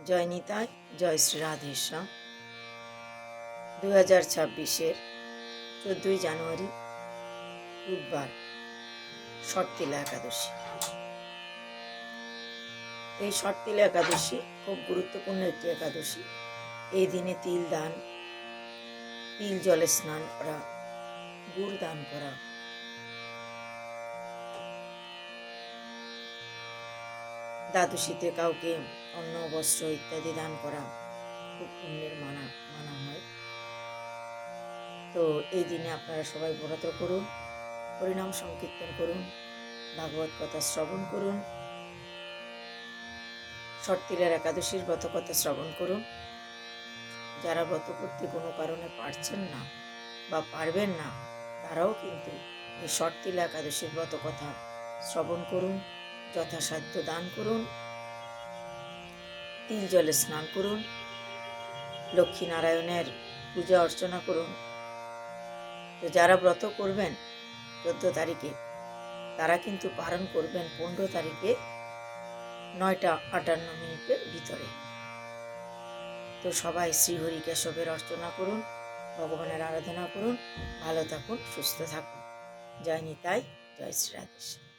জয় নিতাই, জয় শ্রী রাধেশ্যাম। 2026-এর 14ই জানুয়ারি বুধবার, শর্তিলা একাদশী। এই শর্তিলা একাদশী খুব গুরুত্বপূর্ণ একটি একাদশী। এই দিনে তিল দান, তিল জলে স্নান করা, গুড় দান করা, দ্বাদশীতে কাউকে অন্ন বস্ত্র ইত্যাদি দান করা খুব পুণ্যের মানা হয়। তো এই দিনে আপনারা সবাই ব্রত করুন, হরিনাম সংকীর্তন করুন, ভাগবত কথা শ্রবণ করুন, শর্তিলার একাদশীর ব্রত কথা শ্রবণ করুন। যারা ব্রত করতে কোনো কারণে পারছেন না বা পারবেন না, তারাও কিন্তু এই শর্তিলা একাদশীর ব্রত কথা শ্রবণ করুন, যথাসাধ্য দান করুন, তিল জলে স্নান করুন, লক্ষ্মীনারায়ণের পূজা অর্চনা করুন। তো যারা ব্রত করবেন 14 তারিখে, তারা কিন্তু পালন করবেন 15 তারিখে 9:58 ভিতরে। তো সবাই শ্রীহরি কেশবের অর্চনা করুন, ভগবানের আরাধনা করুন, ভালো থাকুন, সুস্থ থাকুন। জয় নিতাই, জয় শ্রী রাধেশ্যাম।